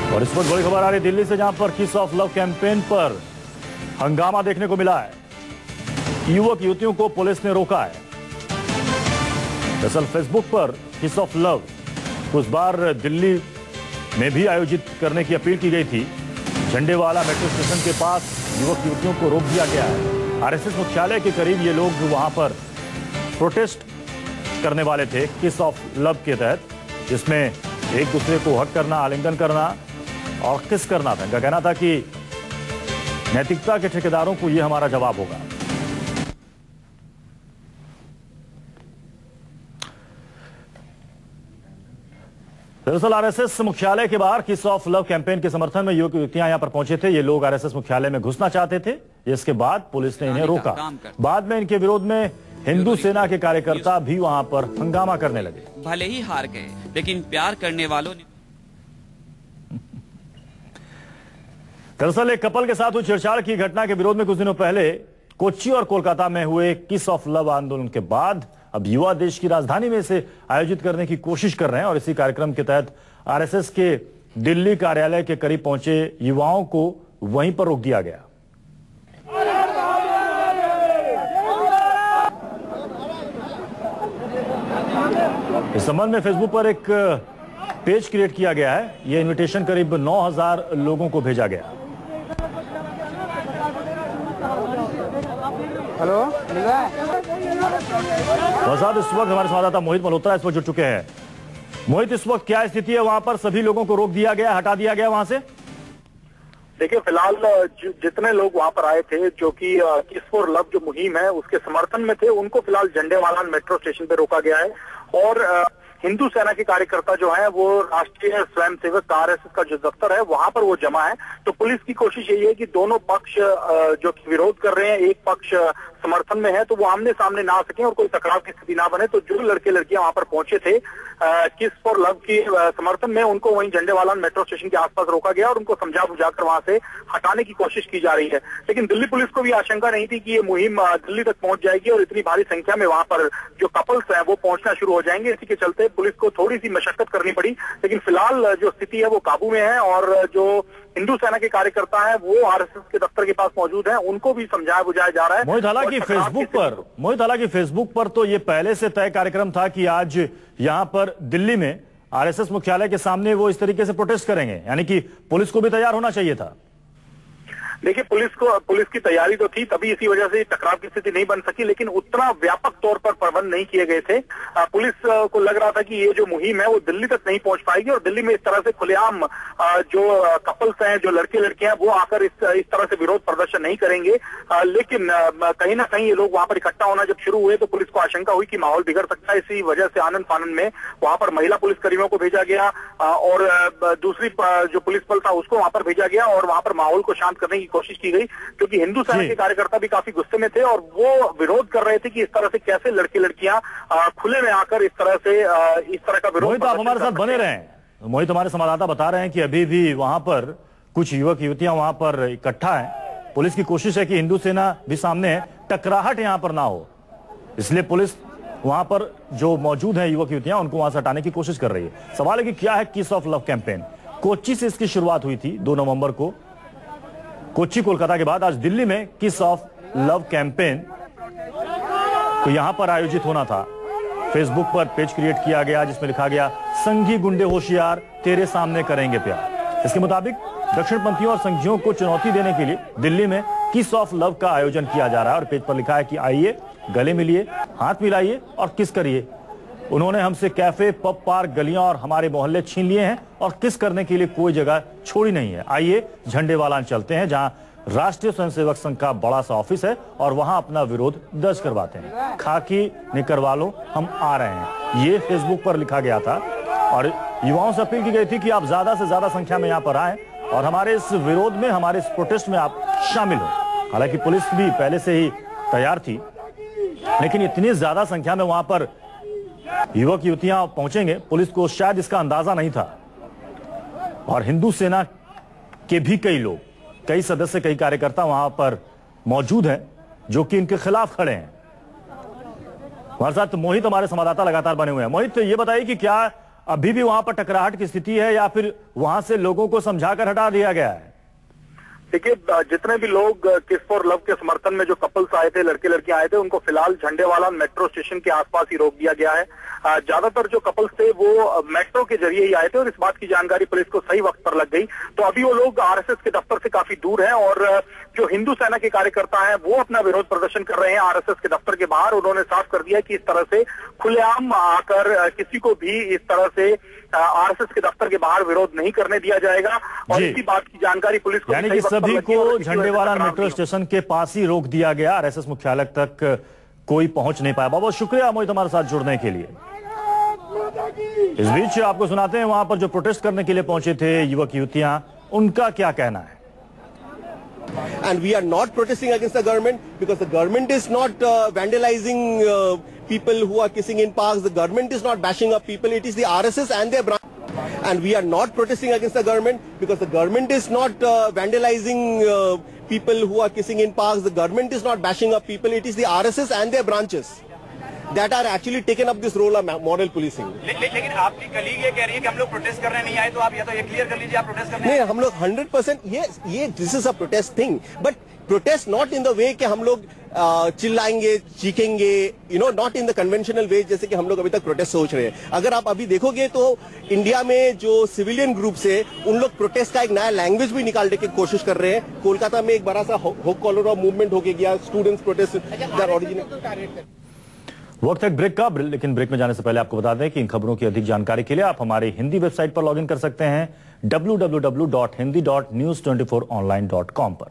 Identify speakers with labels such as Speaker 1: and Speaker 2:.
Speaker 1: और इस वक्त बड़ी खबर आ रही दिल्ली से, जहां पर किस ऑफ लव कैंपेन पर हंगामा देखने को मिला है। युवक युवतियों को पुलिस ने रोका है। दरअसल फेसबुक पर किस ऑफ लव कुछ बार दिल्ली में भी आयोजित करने की अपील की गई थी। झंडेवाला मेट्रो स्टेशन के पास युवक युवतियों को रोक दिया गया है। आरएसएस मुख्यालय के करीब ये लोग वहां पर प्रोटेस्ट करने वाले थे किस ऑफ लव के तहत, जिसमें एक दूसरे को हक करना, आलिंगन करना और किस करना था। इनका कहना था कि नैतिकता के ठेकेदारों को यह हमारा जवाब होगा। दरअसल आरएसएस मुख्यालय के बाहर किस ऑफ लव कैंपेन के समर्थन में युवक युवतियां यहां पर पहुंचे थे। ये लोग आरएसएस मुख्यालय में घुसना चाहते थे, जिसके बाद पुलिस ने इन्हें रोका। बाद में इनके विरोध में हिंदू सेना के कार्यकर्ता भी वहां पर हंगामा करने लगे।
Speaker 2: भले ही हार गए, लेकिन प्यार करने वालों ने।
Speaker 1: दरअसल एक कपल के साथ हुई छेड़छाड़ की घटना के विरोध में कुछ दिनों पहले कोच्चि और कोलकाता में हुए किस ऑफ लव आंदोलन के बाद अब युवा देश की राजधानी में इसे आयोजित करने की कोशिश कर रहे हैं। और इसी कार्यक्रम के तहत आरएसएस के दिल्ली कार्यालय के करीब पहुंचे युवाओं को वहीं पर रोक दिया गया। इस संबंध में फेसबुक पर एक पेज क्रिएट किया गया है। यह इनविटेशन करीब 9000 लोगों को भेजा गया।
Speaker 3: हेलो, मिल रहा है?
Speaker 1: इस वक्त हमारे संवाददाता मोहित मल्होत्रा इस वक्त जुड़ चुके हैं। मोहित, इस वक्त क्या स्थिति है वहां पर? सभी लोगों को रोक दिया गया, हटा दिया गया वहां से?
Speaker 4: देखिए, फिलहाल जितने लोग वहां पर आए थे जो कि किस फॉर लव जो मुहिम है उसके समर्थन में थे, उनको फिलहाल झंडेवाला मेट्रो स्टेशन पे रोका गया है। और हिंदू सेना के कार्यकर्ता जो है वो राष्ट्रीय स्वयंसेवक आरएसएस का जो दफ्तर है वहां पर वो जमा है। तो पुलिस की कोशिश यही है कि दोनों पक्ष जो विरोध कर रहे हैं, एक पक्ष समर्थन में है, तो वो आमने सामने ना आ सके और कोई टकराव की स्थिति ना बने। तो जो लड़के लड़कियां वहां पर पहुंचे थे किस फॉर लव की समर्थन में, उनको वहीं झंडेवाला मेट्रो स्टेशन के आसपास रोका गया और उनको समझा बुझाकर वहां से हटाने की कोशिश की जा रही है। लेकिन दिल्ली पुलिस को भी आशंका नहीं थी कि ये मुहिम दिल्ली तक पहुंच जाएगी और इतनी भारी संख्या में वहां पर जो कपल्स हैं वो पहुंचना शुरू हो जाएंगे। इसी के चलते पुलिस को थोड़ी सी मशक्कत करनी पड़ी, लेकिन फिलहाल जो स्थिति है वो काबू में है। और जो हिंदू सेना के कार्यकर्ता हैं वो आरएसएस के दफ्तर के पास मौजूद हैं, उनको भी समझाया बुझाया जा रहा है।
Speaker 1: मोहित, हालांकि फेसबुक पर तो ये पहले से तय कार्यक्रम था कि आज यहां पर दिल्ली में आरएसएस मुख्यालय के सामने वो इस तरीके से प्रोटेस्ट करेंगे, यानी कि पुलिस को भी तैयार होना चाहिए था।
Speaker 4: देखिए, पुलिस की तैयारी तो थी, तभी इसी वजह से टकराव की स्थिति नहीं बन सकी, लेकिन उतना व्यापक तौर पर प्रबंध नहीं किए गए थे। पुलिस को लग रहा था कि ये जो मुहिम है वो दिल्ली तक नहीं पहुंच पाएगी और दिल्ली में इस तरह से खुलेआम जो कपल्स हैं, जो लड़के लड़कियां, वो आकर इस तरह से विरोध प्रदर्शन नहीं करेंगे। लेकिन कहीं ना कहीं ये लोग वहां पर इकट्ठा होना जब शुरू हुए तो पुलिस को आशंका हुई कि माहौल बिगड़ सकता है। इसी वजह से आनंद फानंद में वहां पर महिला पुलिसकर्मियों को भेजा गया और दूसरी जो पुलिस बल था उसको वहां पर भेजा गया और वहां पर माहौल को शांत करने की कोशिश की गई, क्योंकि हिंदू सेना के कार्यकर्ता भी काफी गुस्से में थे और वो विरोध कर रहे थे कि इस तरह से कैसे लड़के लड़कियां खुले में आकर इस तरह का विरोध।
Speaker 1: मोहित, आप हमारे साथ बने रहें। मोहित, हमारे संवाददाता बता रहे हैं कि अभी भी वहां पर कुछ युवक युवतियां वहां पर इकट्ठा हैं। पुलिस की कोशिश है कि हिंदू सेना भी सामने है, टकराहट यहां पर ना हो, इसलिए पुलिस वहां पर जो मौजूद है युवक युवतियां उनको वहां से हटाने की कोशिश कर रही है। सवाल है कि क्या है किस ऑफ लव कैंपेन? कोच्चि से इसकी शुरुआत हुई थी 2 नवंबर को। कोच्चि कोलकाता के बाद आज दिल्ली में किस ऑफ लव कैंपेन तो यहां पर आयोजित होना था। फेसबुक पर पेज क्रिएट किया गया जिसमें लिखा गया, संघी गुंडे होशियार, तेरे सामने करेंगे प्यार। इसके मुताबिक दक्षिणपंथियों और संघियों को चुनौती देने के लिए दिल्ली में किस ऑफ लव का आयोजन किया जा रहा है। और पेज पर लिखा है कि आइए, गले मिलिए, हाथ मिलाइए और किस करिए। उन्होंने हमसे कैफे, पब, पार्क, गलियां और हमारे मोहल्ले छीन लिए हैं और किस करने के लिए कोई जगह छोड़ी नहीं है। आइए झंडेवाला चलते हैं, जहां राष्ट्रीय स्वयंसेवक संघ का बड़ा सा ऑफिस है और वहां अपना विरोध दर्ज करवाते हैं। खाकी निकर वालों, हम आ रहे हैं, ये फेसबुक पर लिखा गया था और युवाओं से अपील की गई थी कि आप ज्यादा से ज्यादा संख्या में यहां पर आए और हमारे इस विरोध में, हमारे इस प्रोटेस्ट में आप शामिल हो। हालांकि पुलिस भी पहले से ही तैयार थी, लेकिन इतनी ज्यादा संख्या में वहां पर युवक युवतियां पहुंचेंगे, पुलिस को शायद इसका अंदाजा नहीं था। और हिंदू सेना के भी कई लोग, कई सदस्य, कई कार्यकर्ता वहां पर मौजूद हैं जो कि इनके खिलाफ खड़े हैं। हमारे साथ मोहित, हमारे संवाददाता लगातार बने हुए हैं। मोहित, ये बताइए कि क्या अभी भी वहां पर टकराहट की स्थिति है या फिर वहां से लोगों को समझाकर हटा दिया गया है?
Speaker 4: देखिए, जितने भी लोग किस फॉर लव के समर्थन में जो कपल्स आए थे, लड़के लड़कियां आए थे, उनको फिलहाल झंडेवाला मेट्रो स्टेशन के आसपास ही रोक दिया गया है। ज्यादातर जो कपल्स थे वो मेट्रो के जरिए ही आए थे और इस बात की जानकारी पुलिस को सही वक्त पर लग गई। तो अभी वो लोग आरएसएस के दफ्तर से काफी दूर हैं और जो हिंदू सेना के कार्यकर्ता हैं वो अपना विरोध प्रदर्शन कर रहे हैं आरएसएस के दफ्तर के बाहर। उन्होंने साफ कर दिया कि इस तरह से खुलेआम आकर किसी को भी इस तरह से आरएसएस के दफ्तर के बाहर विरोध नहीं करने दिया जाएगा और इसी बात की जानकारी पुलिस को
Speaker 1: यानी कि सभी को झंडेवाला मेट्रो स्टेशन के पास ही रोक दिया गया। आरएसएस मुख्यालय तक कोई पहुंच नहीं पाया। बहुत शुक्रिया मोहित हमारे साथ जुड़ने के लिए। इस बीच आपको सुनाते हैं वहां पर जो प्रोटेस्ट करने के लिए पहुंचे थे युवक युवतियां, उनका क्या कहना है।
Speaker 3: And we are not protesting against the government because the government is not vandalizing people who are kissing in parks. The government is not bashing up people. It is the RSS and their branch. And we are not protesting against the government because the government is not vandalizing people who are kissing in parks. The government is not bashing up people. It is the RSS and their branches that are actually taken up this role of moral policing.
Speaker 5: लेकिन आपकी colleague ये कह रही है कि हम लोग protest करने नहीं आए, तो आप ये क्लियर कर लीजिए आप प्रोटेस्ट करने
Speaker 3: नहीं, हम लोग 100% ये this is a protest thing, but protest not in the way कि हम लोग चिल्लाएंगे, चीखेंगे, not in the conventional way जैसे कि हम लोग अभी तक प्रोटेस्ट सोच रहे हैं। अगर आप अभी देखोगे तो इंडिया में जो सिविलियन ग्रुप्स है उन लोग प्रोटेस्ट का एक नया लैंग्वेज भी निकालने की कोशिश कर रहे हैं। कोलकाता में एक बड़ा सा होक कॉलर मूवमेंट होके गया, स्टूडेंट्स प्रोटेस्ट।
Speaker 1: वक्त है ब्रेक का, लेकिन ब्रेक में जाने से पहले आपको बता दें कि इन खबरों की अधिक जानकारी के लिए आप हमारी हिंदी वेबसाइट पर लॉगिन कर सकते हैं www.hindi.news24online.com पर।